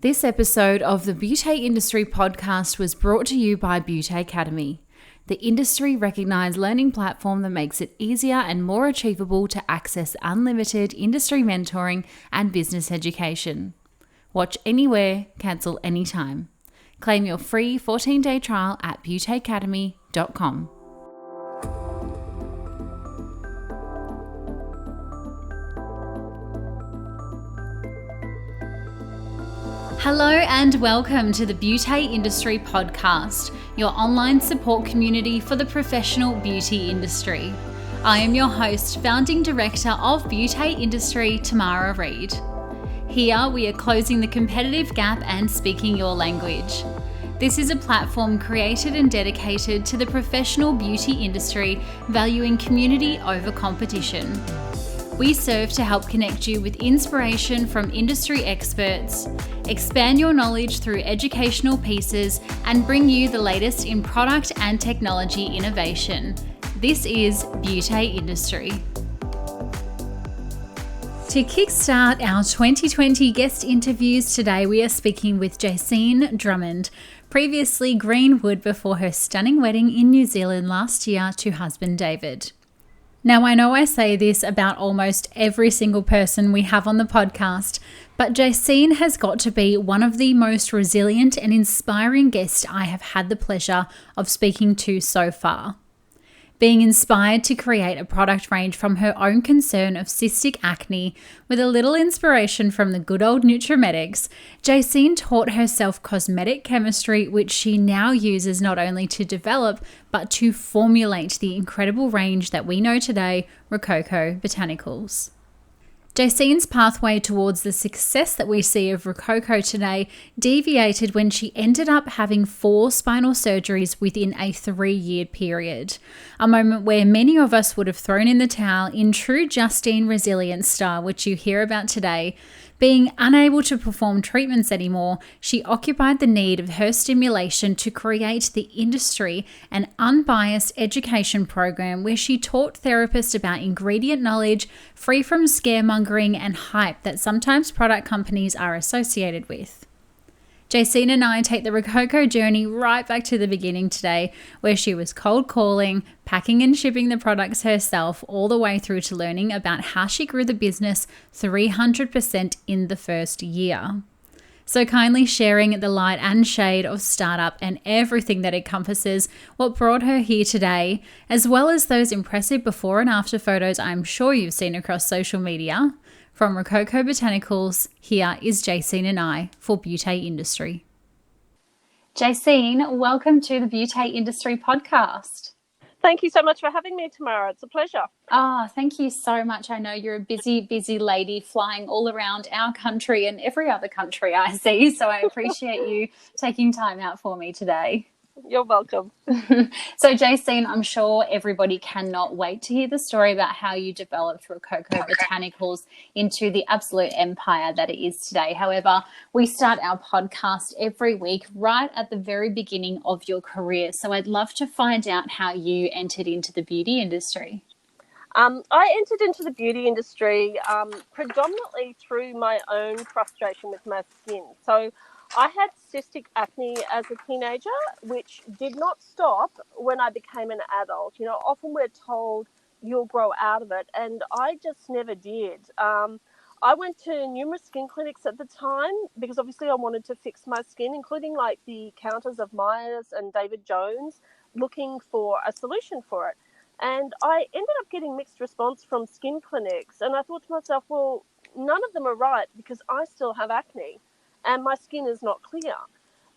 This episode of the Beauty Industry podcast was brought to you by Beauty Academy, the industry-recognised learning platform that makes it easier and more achievable to access unlimited industry mentoring and business education. Watch anywhere, cancel anytime. Claim your free 14-day trial at beautyacademy.com. Hello and welcome to the Beauty Industry podcast, your online support community for the professional beauty industry. I am your host, founding director of Beauty Industry, Tamara Reid. Here we are closing the competitive gap and speaking your language. This is a platform created and dedicated to the professional beauty industry, valuing community over competition. We serve to help connect you with inspiration from industry experts, expand your knowledge through educational pieces, and bring you the latest in product and technology innovation. This is Beauty Industry. To kickstart our 2020 guest interviews today, we are speaking with Jacine Drummond, previously Greenwood before her stunning wedding in New Zealand last year to husband David. Now, I know I say this about almost every single person we have on the podcast, but Jacine has got to be one of the most resilient and inspiring guests I have had the pleasure of speaking to so far. Being inspired to create a product range from her own concern of cystic acne with a little inspiration from the good old Nutrimetics, Jacine taught herself cosmetic chemistry, which she now uses not only to develop but to formulate the incredible range that we know today, Roccoco Botanicals. Jacine's pathway towards the success that we see of Roccoco today deviated when she ended up having 4 spinal surgeries within a 3-year period. A moment where many of us would have thrown in the towel in true Jacine resilience style, which you hear about today. Being unable to perform treatments anymore, she occupied the need of her stimulation to create the industry and unbiased education program where she taught therapists about ingredient knowledge free from scaremongering and hype that sometimes product companies are associated with. Jacine and I take the Roccoco journey right back to the beginning today, where she was cold calling, packing and shipping the products herself, all the way through to learning about how she grew the business 300% in the first year. So kindly sharing the light and shade of startup and everything that encompasses what brought her here today, as well as those impressive before and after photos I'm sure you've seen across social media. From Roccoco Botanicals, here is Jacine and I for Beauty Industry. Jacine, welcome to the Beauty Industry podcast. Thank you so much for having me, Tamara. It's a pleasure. Thank you so much. I know you're a busy lady flying all around our country and every other country I see, so I appreciate you taking time out for me today. You're welcome. So, Jacine, I'm sure everybody cannot wait to hear the story about how you developed Roccoco Botanicals into the absolute empire that it is today. However, we start our podcast every week right at the very beginning of your career. So I'd love to find out how you entered into the beauty industry. I entered into the beauty industry predominantly through my own frustration with my skin. So I had cystic acne as a teenager, which did not stop when I became an adult. You know, often we're told you'll grow out of it, and I just never did. I went to numerous skin clinics at the time because obviously I wanted to fix my skin, including like the counters of Myers and David Jones, looking for a solution for it. And I ended up getting mixed response from skin clinics, and I thought to myself, well, none of them are right because I still have acne and my skin is not clear.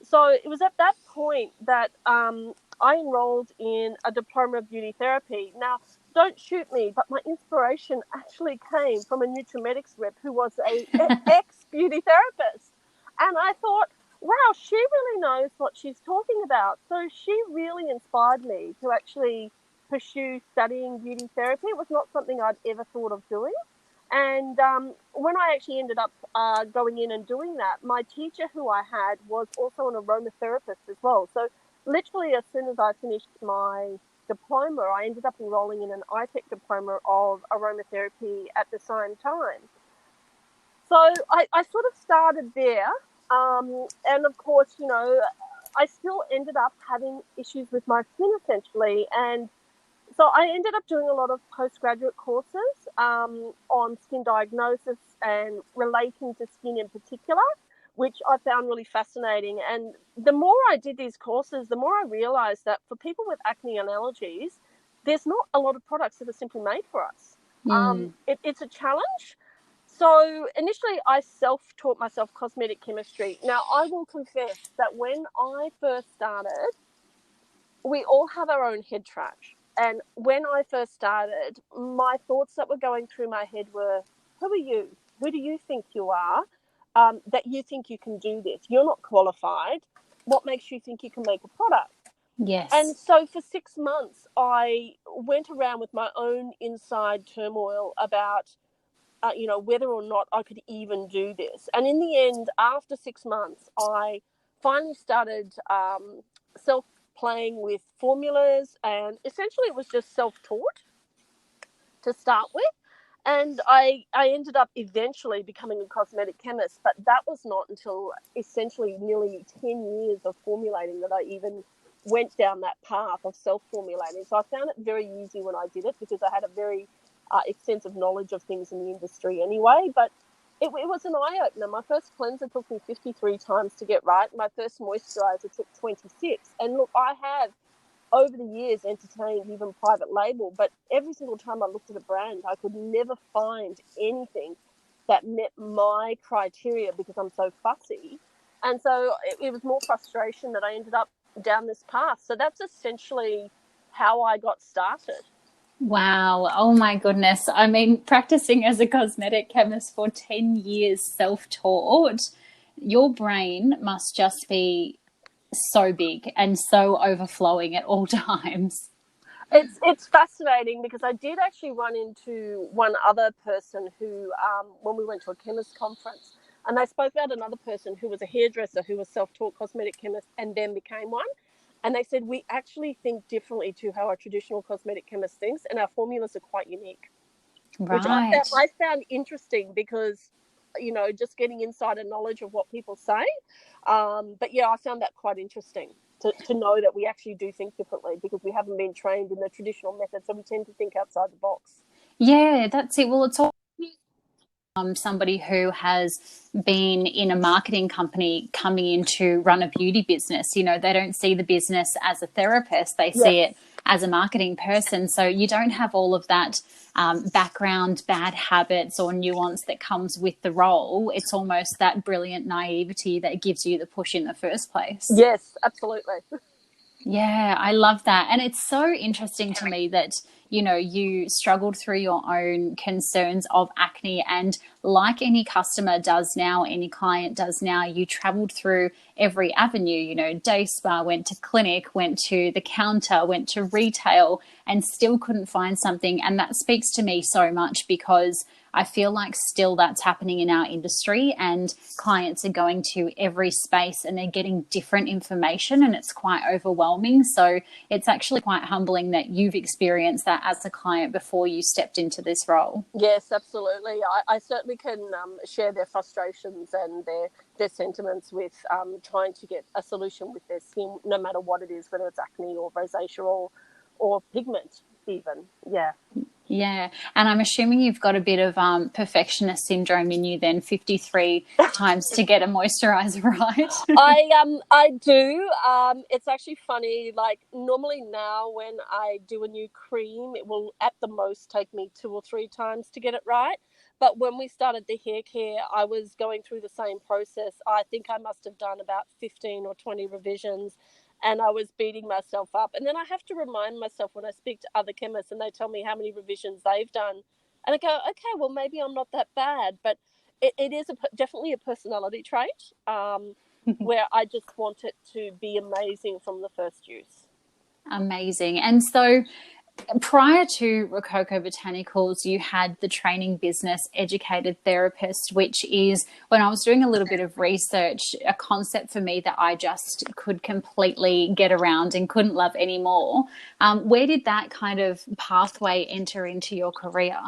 So it was at that point that I enrolled in a diploma of beauty therapy. Now, don't shoot me, but my inspiration actually came from a Nutrimetics rep who was a ex-beauty therapist. And I thought, wow, she really knows what she's talking about. So she really inspired me to actually pursue studying beauty therapy. It was not something I'd ever thought of doing. And when I actually ended up going in and doing that, my teacher who I had was also an aromatherapist as well. So literally as soon as I finished my diploma, I ended up enrolling in an ITech diploma of aromatherapy at the same time. So I sort of started there And of course, I still ended up having issues with my skin essentially. And so I ended up doing a lot of postgraduate courses on skin diagnosis and relating to skin in particular, which I found really fascinating. And the more I did these courses, the more I realized that for people with acne and allergies, there's not a lot of products that are simply made for us. It's a challenge. So initially I self-taught myself cosmetic chemistry. Now, I will confess that when I first started, we all have our own head trash. And when I first started, my thoughts that were going through my head were, who are you? Who do you think you are, that you think you can do this? You're not qualified. What makes you think you can make a product? Yes. And so for 6 months, I went around with my own inside turmoil about, whether or not I could even do this. And in the end, after 6 months, I finally started self-playing with formulas, and essentially it was just self-taught to start with. And I ended up eventually becoming a cosmetic chemist, but that was not until essentially nearly 10 years of formulating that I even went down that path of self-formulating. So I found it very easy when I did it because I had a very extensive knowledge of things in the industry anyway. But it was an eye-opener. My first cleanser took me 53 times to get right. My first moisturizer took 26. And look, I have over the years entertained even private label, but every single time I looked at a brand, I could never find anything that met my criteria because I'm so fussy. And so it was more frustration that I ended up down this path. So that's essentially how I got started. Wow. Oh my goodness. I mean, practicing as a cosmetic chemist for 10 years self-taught, your brain must just be so big and so overflowing at all times. It's fascinating because I did actually run into one other person who, when we went to a chemist conference, and they spoke about another person who was a hairdresser who was self-taught cosmetic chemist and then became one. And they said, we actually think differently to how our traditional cosmetic chemist thinks, and our formulas are quite unique, which Right. I found interesting because, just getting insider knowledge of what people say. But yeah, I found that quite interesting to know that we actually do think differently because we haven't been trained in the traditional method. So we tend to think outside the box. Yeah, that's it. Well, it's all somebody who has been in a marketing company coming in to run a beauty business. You know, they don't see the business as a therapist, they Yes. see it as a marketing person. So you don't have all of that background, bad habits or nuance that comes with the role. It's almost that brilliant naivety that gives you the push in the first place. Yes, absolutely. Yeah, I love that. And it's so interesting to me that, you know, you struggled through your own concerns of acne. And like any customer does now, any client does now, you traveled through every avenue, you know, day spa, went to clinic, went to the counter, went to retail, and still couldn't find something. And that speaks to me so much because I feel like still that's happening in our industry, and clients are going to every space and they're getting different information, and it's quite overwhelming. So it's actually quite humbling that you've experienced that as a client before you stepped into this role. Yes, absolutely. I certainly can share their frustrations and their sentiments with trying to get a solution with their skin, no matter what it is, whether it's acne or rosacea or pigment even. Yeah. Yeah. And I'm assuming you've got a bit of perfectionist syndrome in you then, 53 times to get a moisturizer right. I do. It's actually funny. Like normally now, when I do a new cream, it will at the most take me 2 or 3 times to get it right. But when we started the hair care, I was going through the same process. I think I must have done about 15 or 20 revisions, and I was beating myself up. And then I have to remind myself when I speak to other chemists and they tell me how many revisions they've done, and I go, okay, well maybe I'm not that bad, but it is definitely a personality trait. Where I just want it to be amazing from the first use. Amazing. And so prior to Roccoco Botanicals, you had the training business Educated Therapist, which is, when I was doing a little bit of research, a concept for me that I just could completely get around and couldn't love anymore. Where did that kind of pathway enter into your career?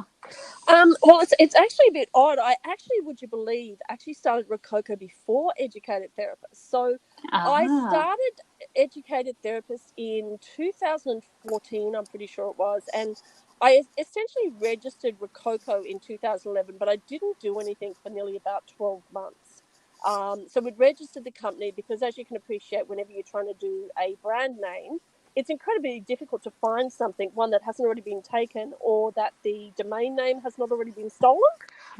Well, it's actually a bit odd. I actually, would you believe, actually started Roccoco before educated therapists. So I Ah, started educated therapist in 2014, I'm pretty sure it was, and I essentially registered Roccoco in 2011, but I didn't do anything for nearly about 12 months. So we'd registered the company because, as you can appreciate, whenever you're trying to do a brand name, it's incredibly difficult to find something, one that hasn't already been taken or that the domain name has not already been stolen.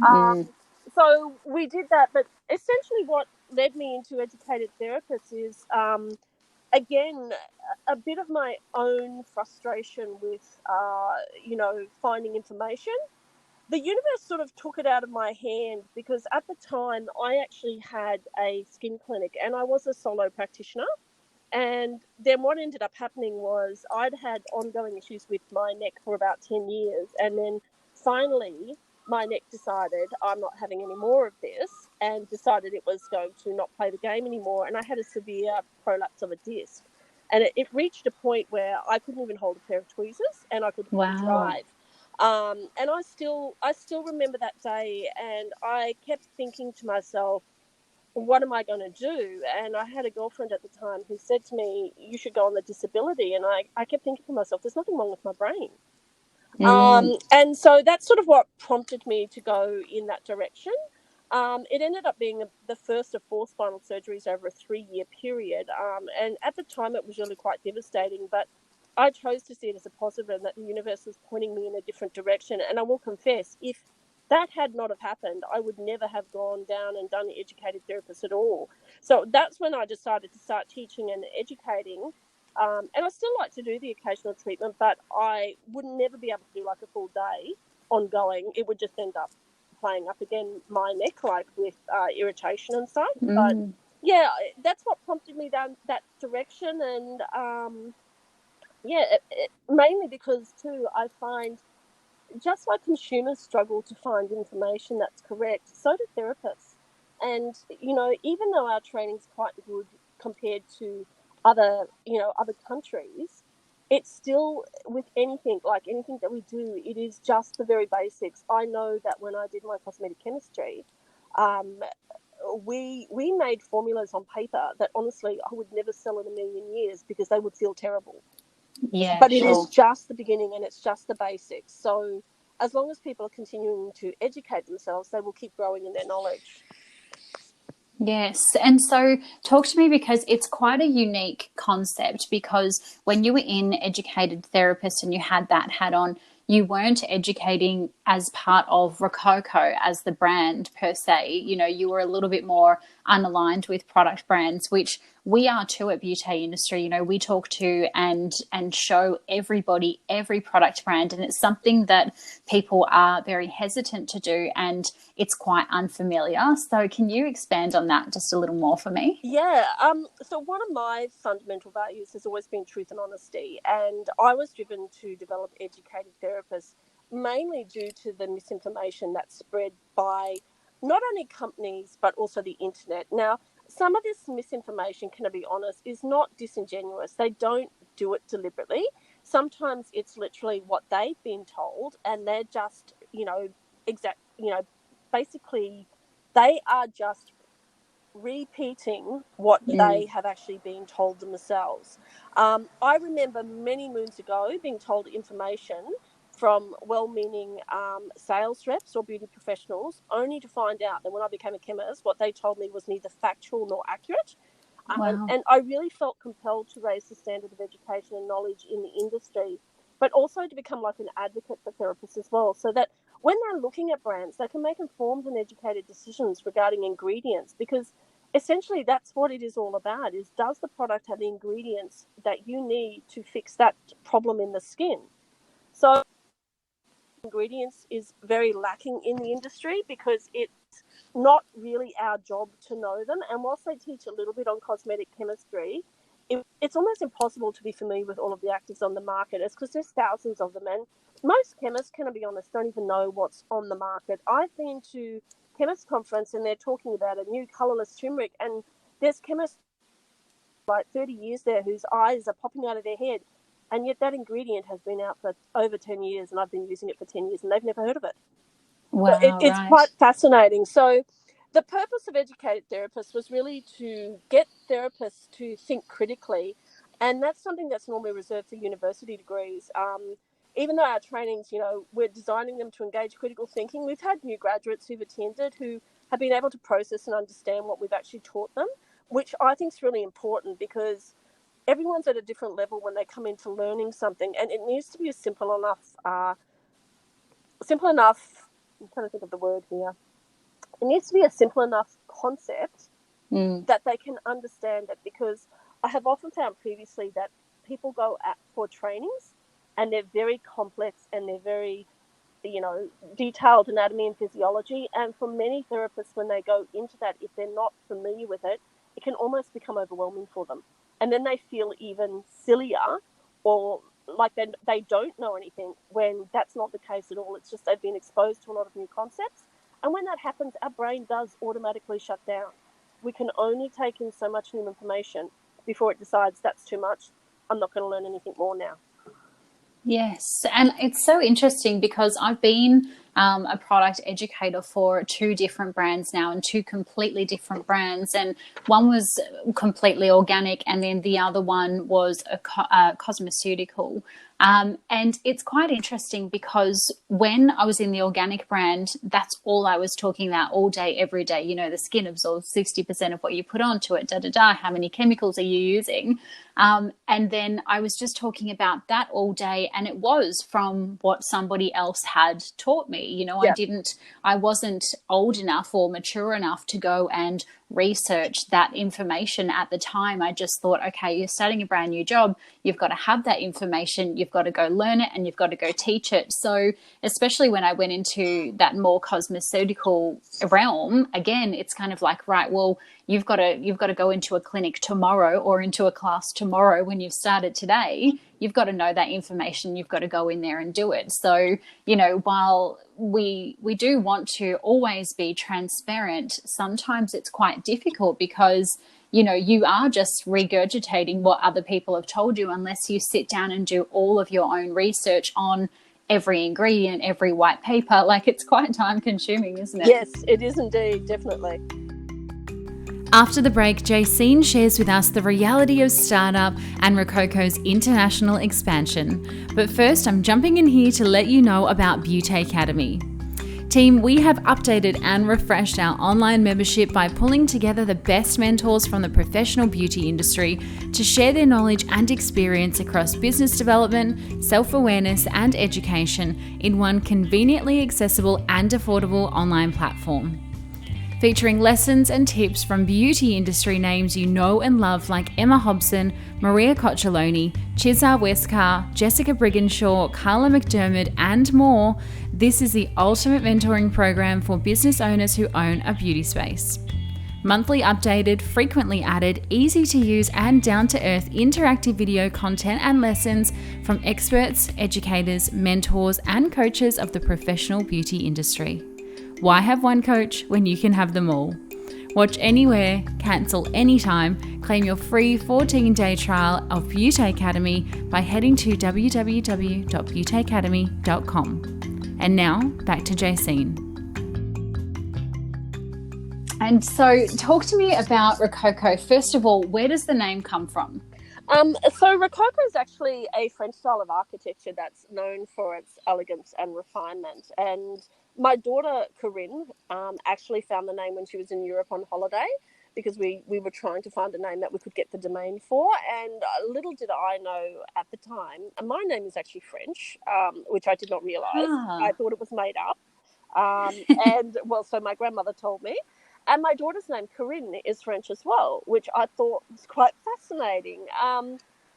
Um, mm, so we did that, but essentially what led me into educated therapists is, again, a bit of my own frustration with, finding information. The universe sort of took it out of my hand because at the time I actually had a skin clinic and I was a solo practitioner. And then what ended up happening was I'd had ongoing issues with my neck for about 10 years. And then finally, my neck decided I'm not having any more of this and decided it was going to not play the game anymore. And I had a severe prolapse of a disc. And it reached a point where I couldn't even hold a pair of tweezers and I couldn't even wow. drive. And I still remember that day, and I kept thinking to myself, what am I going to do? And I had a girlfriend at the time who said to me, you should go on the disability. And I kept thinking to myself, there's nothing wrong with my brain. Mm, And so that's sort of what prompted me to go in that direction. It ended up being the first of 4 spinal surgeries over a 3-year period. And at the time, it was really quite devastating. But I chose to see it as a positive and that the universe was pointing me in a different direction. And I will confess, if that had not have happened, I would never have gone down and done educated therapist at all. So that's when I decided to start teaching and educating. And I still like to do the occasional treatment, but I would never be able to do like a full day ongoing. It would just end up playing up again my neck, like with irritation and stuff. But mm, yeah, that's what prompted me down that direction. And yeah, mainly because too, I find just like consumers struggle to find information that's correct, so do therapists. And even though our training's quite good compared to other countries, it's still, with anything, like anything that we do, it is just the very basics. I know that when I did my cosmetic chemistry, um, we made formulas on paper that honestly I would never sell in a million years because they would feel terrible. yeah, But it is sure. just the beginning and it's just the basics. So as long as people are continuing to educate themselves, they will keep growing in their knowledge. Yes. And so talk to me, because it's quite a unique concept, because when you were in educated therapist and you had that hat on, you weren't educating as part of Rococo as the brand per se. You know, you were a little bit more unaligned with product brands, which we are too at beauty industry. You know, we talk to and show everybody every product brand, and it's something that people are very hesitant to do, and it's quite unfamiliar. So can you expand on that just a little more for me? Yeah. So one of my fundamental values has always been truth and honesty, and I was driven to develop educated therapists mainly due to the misinformation that's spread by not only companies but also the internet. Now, some of this misinformation, can I be honest, is not disingenuous. They don't do it deliberately. Sometimes it's literally what they've been told, and they're just, basically, they are just repeating what Mm, they have actually been told themselves. I remember many moons ago being told information from well-meaning sales reps or beauty professionals, only to find out that when I became a chemist, what they told me was neither factual nor accurate. wow. And I really felt compelled to raise the standard of education and knowledge in the industry, but also to become like an advocate for therapists as well, so that when they're looking at brands, they can make informed and educated decisions regarding ingredients, because essentially that's what it is all about, is does the product have the ingredients that you need to fix that problem in the skin? So ingredients is very lacking in the industry because it's not really our job to know them. And whilst they teach a little bit on cosmetic chemistry, it's almost impossible to be familiar with all of the actives on the market. It's because there's thousands of them, and most chemists, can I be honest, don't even know what's on the market. I've been to chemist conference and they're talking about a new colourless turmeric, and there's chemists like 30 years there whose eyes are popping out of their head. and yet that ingredient has been out for over 10 years, and I've been using it for 10 years, and they've never heard of it. So Wow, it's right. quite fascinating. So the purpose of Educated Therapists was really to get therapists to think critically, and that's something that's normally reserved for university degrees. Even though our trainings, we're designing them to engage critical thinking, we've had new graduates who've attended who have been able to process and understand what we've actually taught them, which I think is really important, because everyone's at a different level when they come into learning something, and it needs to be a simple enough. I'm trying to think of the word here. It needs to be a simple enough concept that they can understand it, because I have often found previously that people go out for trainings and they're very complex and they're very, detailed anatomy and physiology. And for many therapists, when they go into that, if they're not familiar with it, it can almost become overwhelming for them. And then they feel even sillier, or like they don't know anything, when that's not the case at all. It's just they've been exposed to a lot of new concepts. And when that happens, our brain does automatically shut down. We can only take in so much new information before it decides that's too much. I'm not going to learn anything more now. Yes, and it's so interesting because I've been a product educator for two different brands now, and two completely different brands. And one was completely organic, and then the other one was a cosmeceutical. And it's quite interesting because when I was in the organic brand, that's all I was talking about all day, every day. The skin absorbs 60% of what you put onto it, how many chemicals are you using? And then I was just talking about that all day, and it was from what somebody else had taught me. I wasn't old enough or mature enough to go and research that information at the time. I just thought, okay, you're starting a brand new job, you've got to have that information, you've got to go learn it, and you've got to go teach it. So especially when I went into that more cosmeceutical realm, again, it's kind of like, right, well, you've got to go into a clinic tomorrow or into a class tomorrow when you've started today. You've got to know that information. You've got to go in there and do it. So, while we do want to always be transparent, sometimes it's quite difficult because, you are just regurgitating what other people have told you unless you sit down and do all of your own research on every ingredient, every white paper. Like, it's quite time consuming, isn't it? Yes, it is indeed, definitely. After the break, Jacine shares with us the reality of startup and Roccoco's international expansion. But first, I'm jumping in here to let you know about Beauty Academy. Team, we have updated and refreshed our online membership by pulling together the best mentors from the professional beauty industry to share their knowledge and experience across business development, self-awareness, and education in one conveniently accessible and affordable online platform. Featuring lessons and tips from beauty industry names you know and love like Emma Hobson, Maria Coccioloni, Chizar Westcar, Jessica Brigginshaw, Carla McDermott, and more, this is the ultimate mentoring program for business owners who own a beauty space. Monthly updated, frequently added, easy to use and down-to-earth interactive video content and lessons from experts, educators, mentors, and coaches of the professional beauty industry. Why have one coach when you can have them all? Watch anywhere, cancel anytime, claim your free 14-day trial of Beauty Academy by heading to www.beautyacademy.com. And now, back to Jacine. And so talk to me about Roccoco. First of all, where does the name come from? So Roccoco is actually a French style of architecture that's known for its elegance and refinement. And my daughter, Corinne, actually found the name when she was in Europe on holiday, because we were trying to find a name that we could get the domain for. And little did I know at the time, my name is actually French, which I did not realise. I thought it was made up. So my grandmother told me. And my daughter's name, Corinne, is French as well, which I thought was quite fascinating.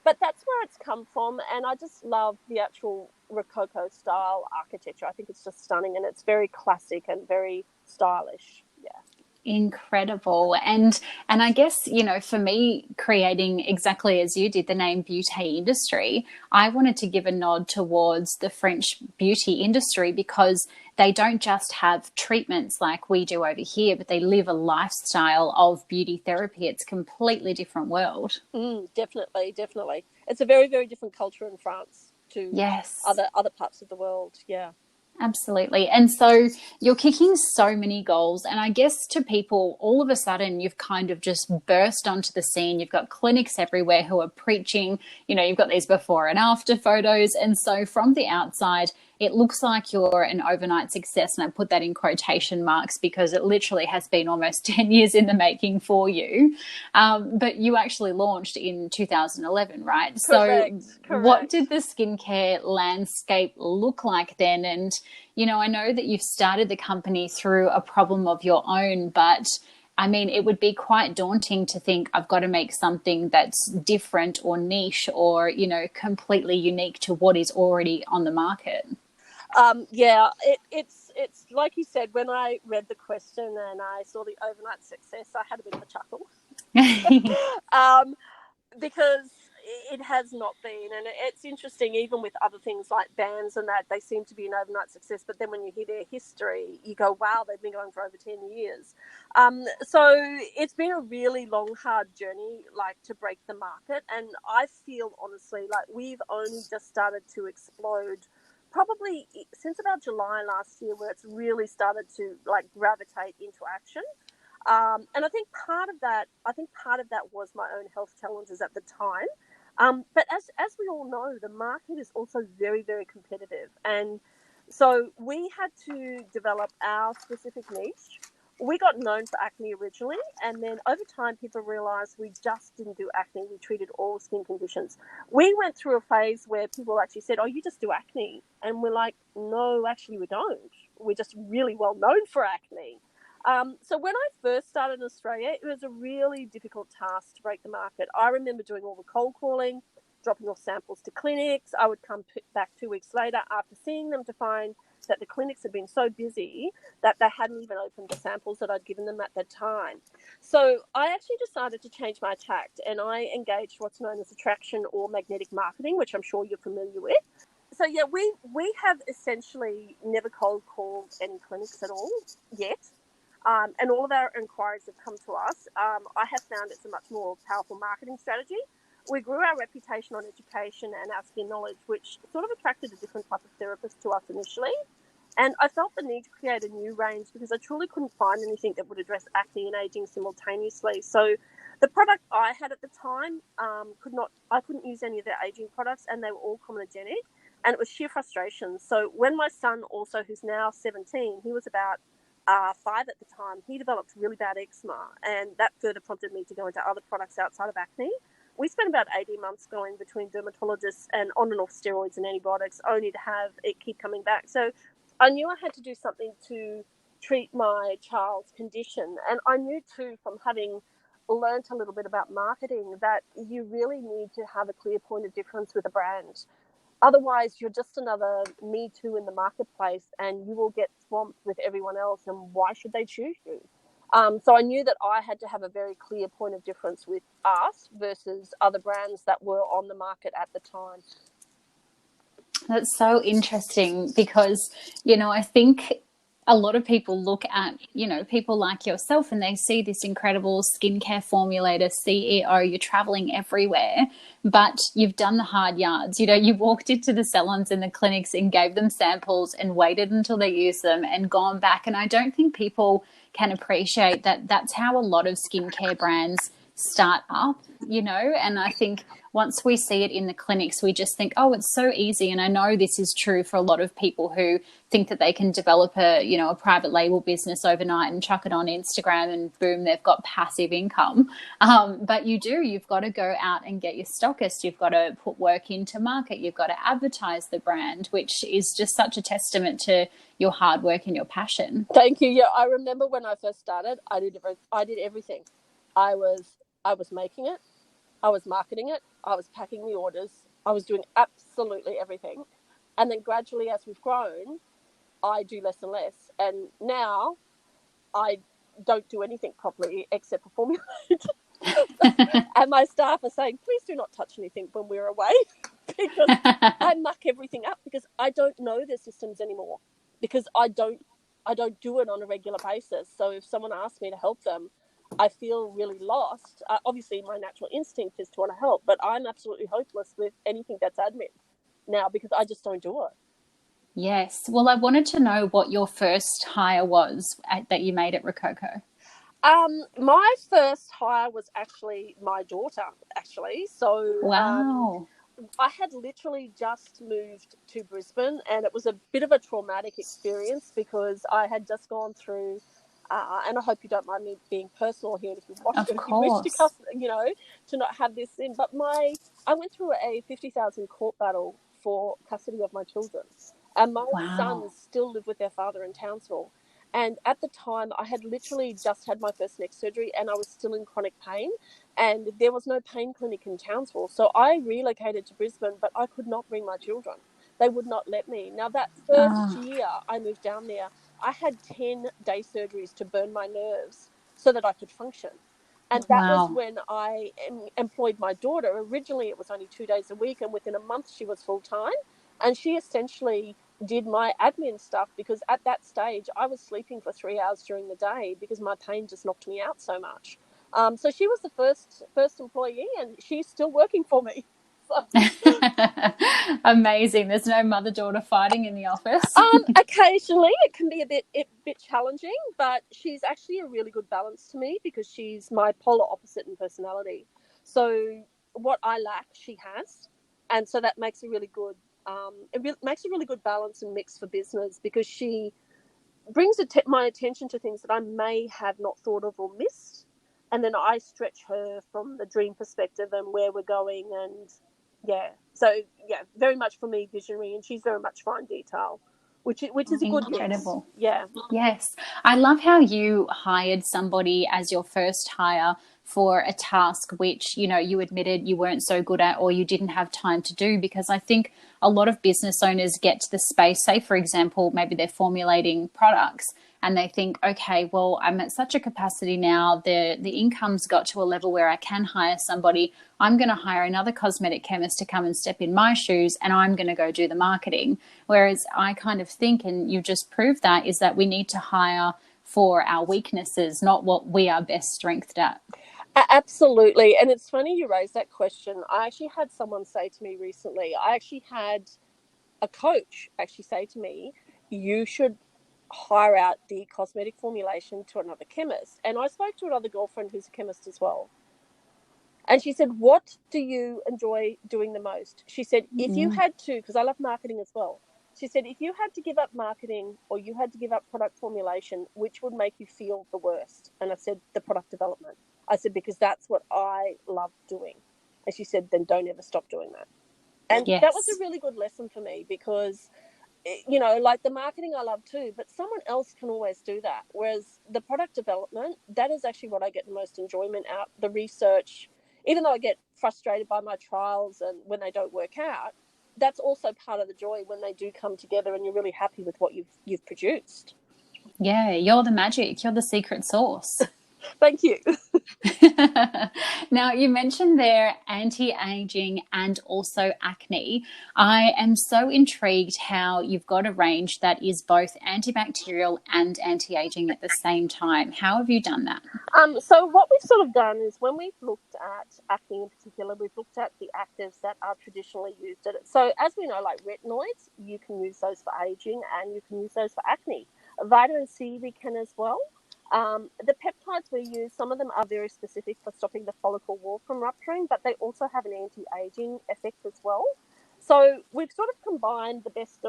But that's where it's come from. And I just love the actual Roccoco style architecture. I think it's just stunning, and it's very classic and very stylish. Yeah. Incredible. And I guess, you know, for me, creating exactly as you did the name beauty industry, I wanted to give a nod towards the French beauty industry because they don't just have treatments like we do over here, but they live a lifestyle of beauty therapy. It's a completely different world. Definitely, definitely. It's a very, very different culture in France to Yes. other parts of the world. Yeah. Absolutely. And so you're kicking so many goals. And I guess to people, all of a sudden, you've kind of just burst onto the scene. You've got clinics everywhere who are preaching, you know, you've got these before and after photos. And so from the outside, it looks like you're an overnight success. And I put that in quotation marks because it literally has been almost 10 years in the making for you. But you actually launched in 2011, right? Correct, So what correct. did the skincare landscape look like then? And you know, I know that you've started the company through a problem of your own, but I mean, it would be quite daunting to think I've got to make something that's different or niche or, you know, completely unique to what is already on the market. Yeah, it's like you said. When I read the question and I saw the overnight success, I had a bit of a chuckle. um, because it has not been, and it's interesting. Even with other things like bands and that, they seem to be an overnight success. But then when you hear their history, you go, "Wow, they've been going for over 10 years." So it's been a really long, hard journey, like to break the market. And I feel honestly like we've only just started to explode probably since about July last year, where it's really started to like gravitate into action. And I think part of that was my own health challenges at the time. But as we all know, the market is also very, very competitive, and so we had to develop our specific niche. We got known for acne originally, and then over time, people realised we just didn't do acne. We treated all skin conditions. We went through a phase where people actually said, "Oh, you just do acne," and we're like, "No, actually, we don't. We're just really well known for acne." So when I first started in Australia, it was a really difficult task to break the market. I remember doing all the cold calling, dropping off samples to clinics. I would come back 2 weeks later after seeing them to find that the clinics had been so busy that they hadn't even opened the samples that I'd given them at that time. So I actually decided to change my tact, and I engaged what's known as attraction or magnetic marketing, which I'm sure you're familiar with. So yeah, we have essentially never cold called any clinics at all yet. And all of our inquiries have come to us. I have found it's a much more powerful marketing strategy. We grew our reputation on education and our skin knowledge, which sort of attracted a different type of therapist to us initially. And I felt the need to create a new range because I truly couldn't find anything that would address acne and aging simultaneously. So the product I had at the time I couldn't use any of their aging products, and they were all comedogenic, and it was sheer frustration. So when my son also, who's now 17, he was about 5 at the time, he developed really bad eczema, and that further prompted me to go into other products outside of acne. We spent about 18 months going between dermatologists and on and off steroids and antibiotics, only to have it keep coming back. So I knew I had to do something to treat my child's condition. And I knew too, from having learnt a little bit about marketing, that you really need to have a clear point of difference with a brand. Otherwise, you're just another me too in the marketplace, and you will get swamped with everyone else. And why should they choose you? So I knew that I had to have a very clear point of difference with us versus other brands that were on the market at the time. That's so interesting because, you know, I think a lot of people look at, you know, people like yourself and they see this incredible skincare formulator, CEO, you're traveling everywhere, but you've done the hard yards. You know, you walked into the salons and the clinics and gave them samples and waited until they used them and gone back. And I don't think people can appreciate that that's how a lot of skincare brands start up, you know, and I think once we see it in the clinics, we just think, oh, it's so easy. And I know this is true for a lot of people who think that they can develop a, you know, a private label business overnight and chuck it on Instagram and boom, they've got passive income. But you've got to go out and get your stockist. You've got to put work into market. You've got to advertise the brand, which is just such a testament to your hard work and your passion. Thank you. Yeah, I remember when I first started, I did everything. I was making it, I was marketing it, I was packing the orders, I was doing absolutely everything. And then gradually, as we've grown, I do less and less. And now I don't do anything properly except for formulate. And my staff are saying, please do not touch anything when we're away because I muck everything up because I don't know the systems anymore because I don't do it on a regular basis. So if someone asks me to help them, I feel really lost. Obviously, my natural instinct is to want to help, but I'm absolutely hopeless with anything that's admin now because I just don't do it. Yes. Well, I wanted to know what your first hire was that you made at Roccoco. My first hire was actually my daughter, actually. So Wow. I had literally just moved to Brisbane, and it was a bit of a traumatic experience because I had just gone through, and I hope you don't mind me being personal here. And if you watch, Of if you wish to, course. to not have this in, but I went through a 50,000 court battle for custody of my children, and my Wow. sons still live with their father in Townsville. And at the time, I had literally just had my first neck surgery, and I was still in chronic pain. And there was no pain clinic in Townsville. So I relocated to Brisbane, but I could not bring my children. They would not let me. Now, that first Oh, year I moved down there, I had 10 day surgeries to burn my nerves so that I could function. And that was wow. when I employed my daughter. Originally, it was only 2 days a week, and within a month, she was full time. And she essentially did my admin stuff because at that stage, I was sleeping for 3 hours during the day because my pain just knocked me out so much. So she was the first employee, and she's still working for me. So, Amazing. There's no mother-daughter fighting in the office. occasionally it can be a bit challenging, but she's actually a really good balance to me because she's my polar opposite in personality. So what I lack, she has, and so that makes a really good makes a really good balance and mix for business because she brings my attention to things that I may have not thought of or missed. And then I stretch her from the dream perspective and where we're going. And yeah, so yeah, very much for me, visionary, and she's very much fine detail, which is a good mix. Incredible. Yeah. Yes. I love how you hired somebody as your first hire for a task which, you admitted you weren't so good at or you didn't have time to do, because I think a lot of business owners get to the space, say, for example, maybe they're formulating products and they think, okay, well, I'm at such a capacity now, the income's got to a level where I can hire somebody. I'm going to hire another cosmetic chemist to come and step in my shoes and I'm going to go do the marketing. Whereas I kind of think, and you just proved that, is that we need to hire for our weaknesses, not what we are best strengthed at. Absolutely. And it's funny you raised that question. I actually had someone say to me recently, I actually had a coach actually say to me, you should hire out the cosmetic formulation to another chemist. And I spoke to another girlfriend who's a chemist as well. And she said, what do you enjoy doing the most? She said, if you had to, because I love marketing as well. She said, if you had to give up marketing or you had to give up product formulation, which would make you feel the worst? And I said, the product development. I said, because that's what I love doing. And she said, then don't ever stop doing that. And Yes. that was a really good lesson for me because, like the marketing I love too, but someone else can always do that. Whereas the product development, that is actually what I get the most enjoyment out. The research, even though I get frustrated by my trials and when they don't work out, that's also part of the joy when they do come together and you're really happy with what you've produced. Yeah, you're the magic. You're the secret sauce. Thank you. Now, you mentioned there anti-aging and also acne. I am so intrigued how you've got a range that is both antibacterial and anti-aging at the same time. How have you done that? So what we've sort of done is when we've looked at acne in particular, we've looked at the actives that are traditionally used at it. So as we know, like retinoids, you can use those for aging and you can use those for acne. Vitamin C we can as well. The peptides we use, some of them are very specific for stopping the follicle wall from rupturing, but they also have an anti-aging effect as well. So we've sort of combined the best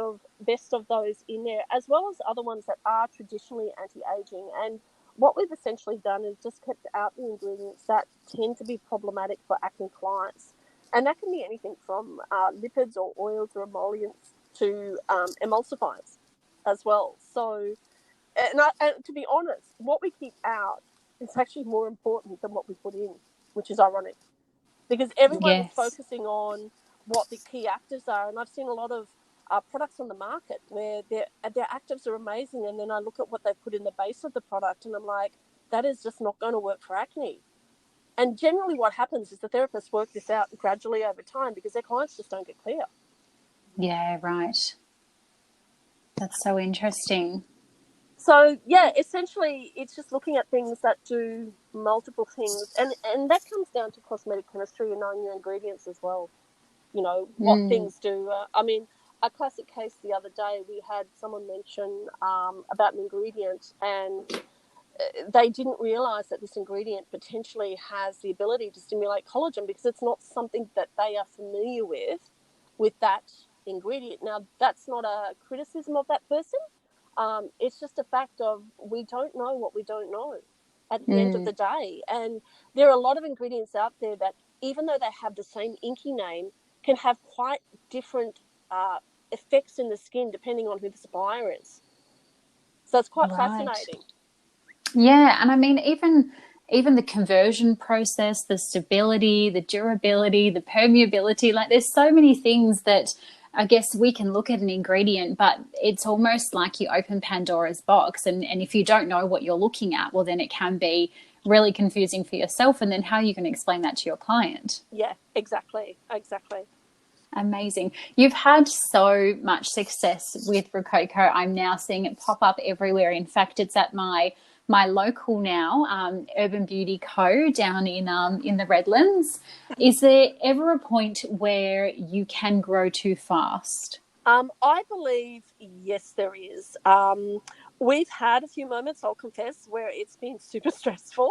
of those in there, as well as other ones that are traditionally anti-aging. And what we've essentially done is just kept out the ingredients that tend to be problematic for acne clients. And that can be anything from lipids or oils or emollients to emulsifiers as well. So, and to be honest, what we keep out is actually more important than what we put in, which is ironic because everyone is Yes. focusing on what the key actives are. And I've seen a lot of products on the market where their actives are amazing. And then I look at what they put in the base of the product and I'm like, that is just not going to work for acne. And generally what happens is the therapists work this out gradually over time because their clients just don't get clear. Yeah, right. That's so interesting. So, yeah, essentially it's just looking at things that do multiple things. And that comes down to cosmetic chemistry and knowing your ingredients as well. You know, what things do. I mean, a classic case the other day, we had someone mention about an ingredient, and they didn't realize that this ingredient potentially has the ability to stimulate collagen because it's not something that they are familiar with that ingredient. Now, that's not a criticism of that person. It's just a fact of we don't know what we don't know at the end of the day. And there are a lot of ingredients out there that, even though they have the same inky name, can have quite different effects in the skin depending on who the supplier is. So it's quite fascinating. Yeah, and I mean, even the conversion process, the stability, the durability, the permeability, like there's so many things that I guess we can look at an ingredient, but it's almost like you open Pandora's box, and if you don't know what you're looking at, well, then it can be really confusing for yourself, and then how are you going to explain that to your client? Yeah, exactly. Amazing. You've had so much success with Roccoco. I'm now seeing it pop up everywhere. In fact, it's at my local now, Urban Beauty Co. down in the Redlands. Is there ever a point where you can grow too fast? I believe, yes, there is. We've had a few moments, I'll confess, where it's been super stressful,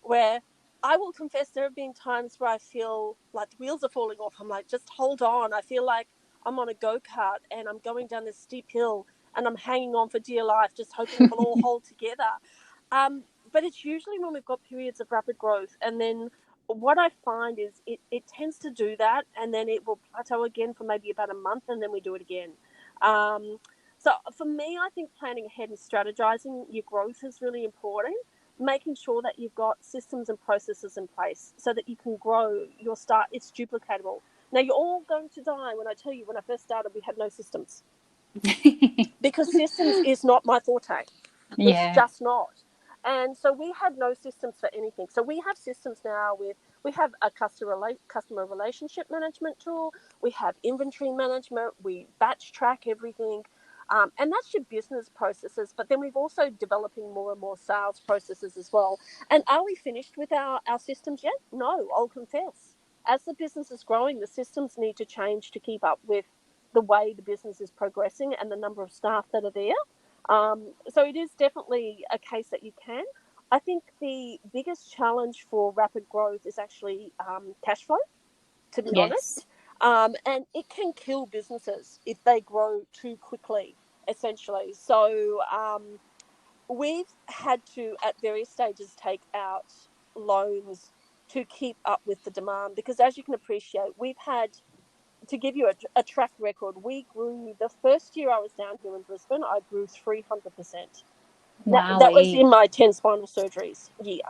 where I will confess there have been times where I feel like the wheels are falling off. I'm like, just hold on. I feel like I'm on a go-kart and I'm going down this steep hill and I'm hanging on for dear life, just hoping it will all hold together. But it's usually when we've got periods of rapid growth. And then what I find is it tends to do that, and then it will plateau again for maybe about a month, and then we do it again. So for me, I think planning ahead and strategizing your growth is really important, making sure that you've got systems and processes in place so that you can grow your start. It's duplicatable. Now, you're all going to die when I tell you, when I first started, we had no systems. Because systems is not my forte. Yeah. It's just not. And so we had no systems for anything. So we have systems now we have a customer relationship management tool. We have inventory management. We batch track everything. And that's your business processes. But then we've also developing more and more sales processes as well. And are we finished with our systems yet? No, I'll confess. As the business is growing, the systems need to change to keep up with the way the business is progressing and the number of staff that are there. So it is definitely a case that you can. I think the biggest challenge for rapid growth is actually cash flow, to be honest. And it can kill businesses if they grow too quickly, essentially. So we've had to, at various stages, take out loans to keep up with the demand because, as you can appreciate, we've had, to give you a track record, we grew, the first year I was down here in Brisbane, I grew 300%. That was in my 10 spinal surgeries year,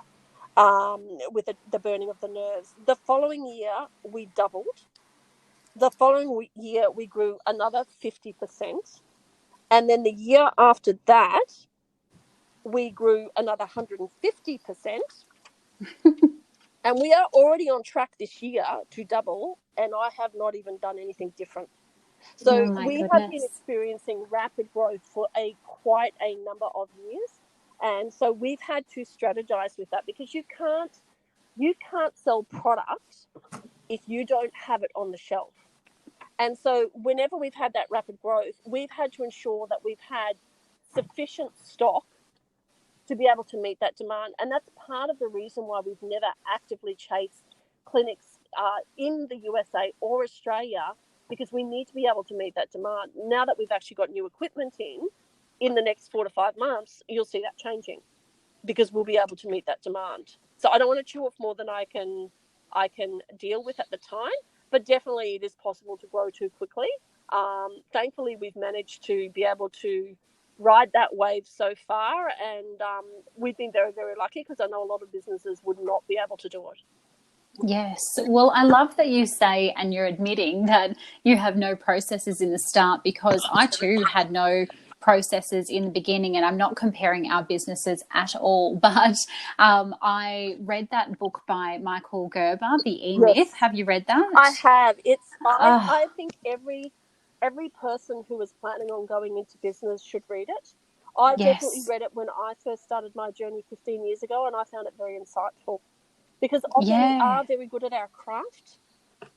with the burning of the nerves. The following year, we doubled. The following year, we grew another 50%. And then the year after that, we grew another 150%. And we are already on track this year to double, and I have not even done anything different. So we have been experiencing rapid growth for quite a number of years. And so we've had to strategize with that because you can't sell product if you don't have it on the shelf. And so whenever we've had that rapid growth, we've had to ensure that we've had sufficient stock to be able to meet that demand. And that's part of the reason why we've never actively chased clinics in the USA or Australia, because we need to be able to meet that demand. Now that we've actually got new equipment in the next 4 to 5 months, you'll see that changing because we'll be able to meet that demand. So I don't want to chew off more than I can deal with at the time, but definitely it is possible to grow too quickly. Thankfully, we've managed to be able to ride that wave so far, and we've been very, very lucky because I know a lot of businesses would not be able to do it. Yes. Well, I love that you say and you're admitting that you have no processes in the start, because I too had no processes in the beginning, and I'm not comparing our businesses at all, but I read that book by Michael Gerber, The E-Myth. Yes, Have you read that? I have. Oh, I think every person who is planning on going into business should read it. I definitely yes. read it when I first started my journey 15 years ago, and I found it very insightful because often we Yeah. are very good at our craft,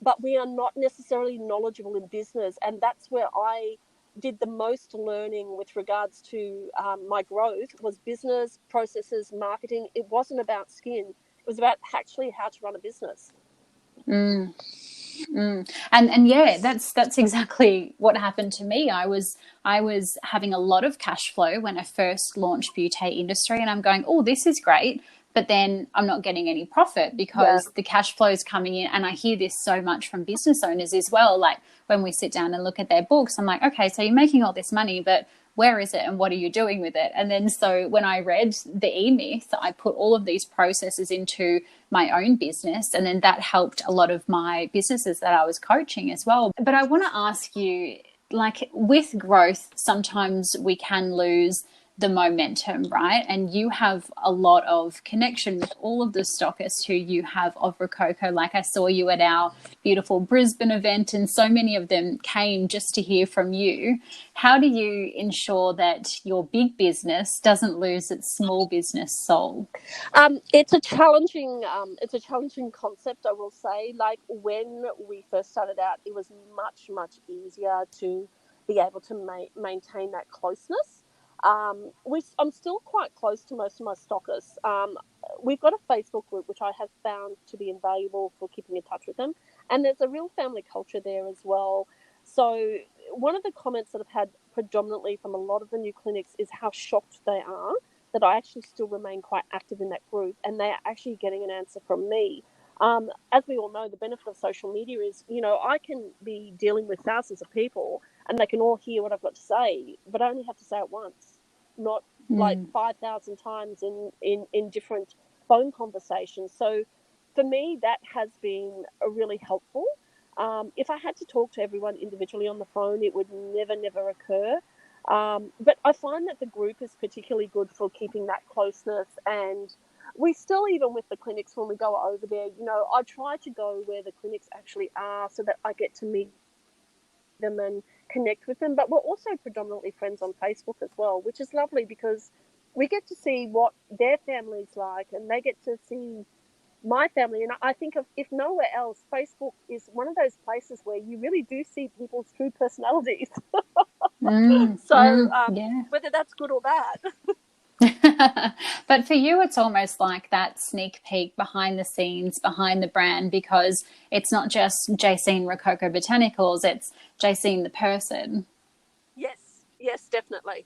but we are not necessarily knowledgeable in business. And that's where I did the most learning with regards to my growth was business processes, marketing. It wasn't about skin. It was about actually how to run a business. Mm. And yeah, that's exactly what happened to me. I was having a lot of cash flow when I first launched Beauty Industry, and I'm going, oh, this is great, but then I'm not getting any profit Yeah. because the cash flow is coming in. And I hear this so much from business owners as well. Like when we sit down and look at their books, I'm like, okay, so you're making all this money, but where is it and what are you doing with it? And then so when I read the E-Myth, I put all of these processes into my own business, and then that helped a lot of my businesses that I was coaching as well. But I want to ask you, like with growth, sometimes we can lose the momentum, right? And you have a lot of connection with all of the stockists who you have of Roccoco. Like I saw you at our beautiful Brisbane event, and so many of them came just to hear from you. How do you ensure that your big business doesn't lose its small business soul? It's a challenging concept, I will say. Like when we first started out, it was much easier to be able to maintain that closeness. I'm still quite close to most of my stockists. We've got a Facebook group which I have found to be invaluable for keeping in touch with them, and there's a real family culture there as well. So one of the comments that I've had predominantly from a lot of the new clinics is how shocked they are that I actually still remain quite active in that group, and they are actually getting an answer from me. As we all know, the benefit of social media is, I can be dealing with thousands of people and they can all hear what I've got to say, but I only have to say it once, not like 5,000 times in different phone conversations. So for me, that has been a really helpful. If I had to talk to everyone individually on the phone, it would never occur. But I find that the group is particularly good for keeping that closeness. And we still, even with the clinics, when we go over there, I try to go where the clinics actually are so that I get to meet them and connect with them. But we're also predominantly friends on Facebook as well, which is lovely because we get to see what their family's like and they get to see my family. And I think if nowhere else, Facebook is one of those places where you really do see people's true personalities. So Yeah. whether that's good or bad. But for you, it's almost like that sneak peek behind the scenes, behind the brand, because it's not just Jacine Roccoco Botanicals, it's Jacine the person. Yes, definitely.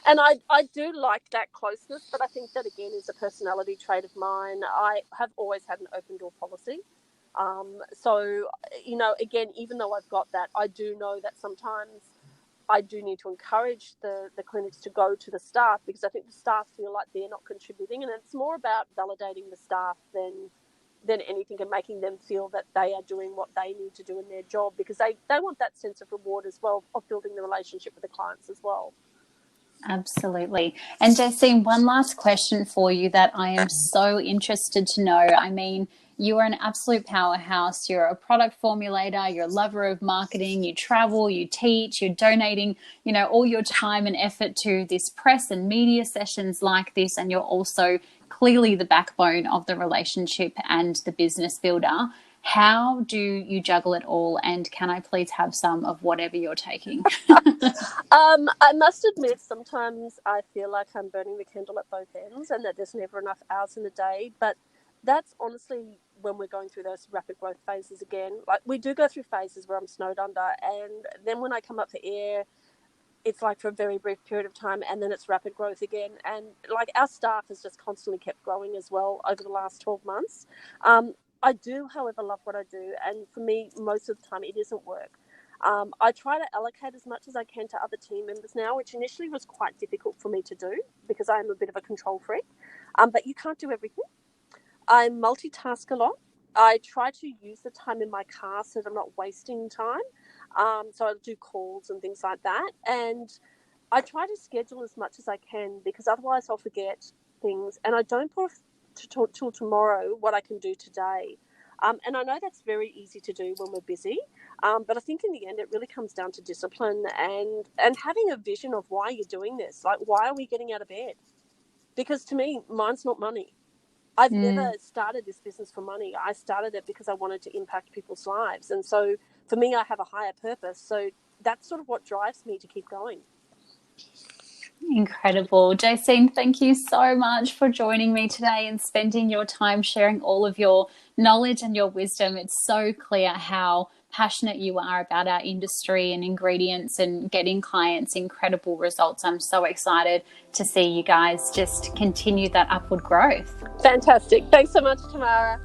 And I do like that closeness, but I think that again is a personality trait of mine. I have always had an open door policy. So, again, even though I've got that, I do know that sometimes I do need to encourage the clinics to go to the staff because I think the staff feel like they're not contributing, and it's more about validating the staff than anything and making them feel that they are doing what they need to do in their job because they want that sense of reward as well of building the relationship with the clients as well. Absolutely. And Jacine, one last question for you that I am so interested to know. I mean, you are an absolute powerhouse. You're a product formulator. You're a lover of marketing. You travel, you teach, you're donating, all your time and effort to this press and media sessions like this. And you're also clearly the backbone of the relationship and the business builder. How do you juggle it all? And can I please have some of whatever you're taking? I must admit, sometimes I feel like I'm burning the candle at both ends and that there's never enough hours in the day. But that's honestly when we're going through those rapid growth phases again. Like we do go through phases where I'm snowed under, and then when I come up for air, it's like for a very brief period of time, and then it's rapid growth again. And like our staff has just constantly kept growing as well over the last 12 months. I do, however, love what I do, and for me, most of the time, it isn't work. I try to allocate as much as I can to other team members now, which initially was quite difficult for me to do because I'm a bit of a control freak. But you can't do everything. I multitask a lot. I try to use the time in my car so that I'm not wasting time. So I'll do calls and things like that. And I try to schedule as much as I can, because otherwise I'll forget things, and I don't put till tomorrow what I can do today. And I know that's very easy to do when we're busy, but I think in the end it really comes down to discipline and having a vision of why you're doing this. Like, why are we getting out of bed? Because to me, mine's not money. I've never started this business for money. I started it because I wanted to impact people's lives. And so for me, I have a higher purpose. So that's sort of what drives me to keep going. Incredible. Jacine, thank you so much for joining me today and spending your time sharing all of your knowledge and your wisdom. It's so clear how passionate you are about our industry and ingredients and getting clients incredible results. I'm so excited to see you guys just continue that upward growth. Fantastic. Thanks so much, Tamara.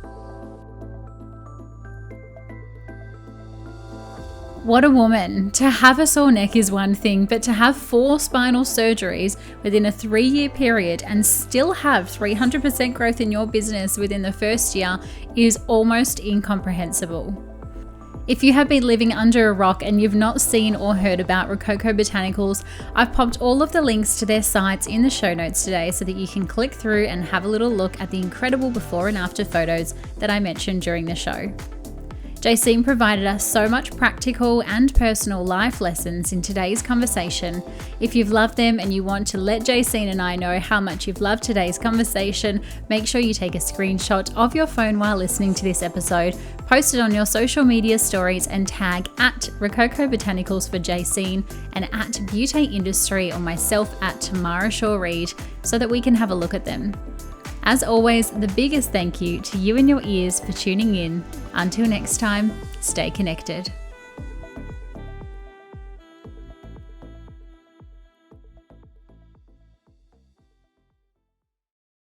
What a woman. To have a sore neck is one thing, but to have 4 spinal surgeries within a 3-year period and still have 300% growth in your business within the first year is almost incomprehensible. If you have been living under a rock and you've not seen or heard about Roccoco Botanicals, I've popped all of the links to their sites in the show notes today so that you can click through and have a little look at the incredible before and after photos that I mentioned during the show. Jacine provided us so much practical and personal life lessons in today's conversation. If you've loved them and you want to let Jacine and I know how much you've loved today's conversation, make sure you take a screenshot of your phone while listening to this episode, post it on your social media stories and tag at Roccoco Botanicals for Jacine and at Beauty Industry or myself at Tamara Shaw Reid so that we can have a look at them. As always, the biggest thank you to you and your ears for tuning in. Until next time, stay connected.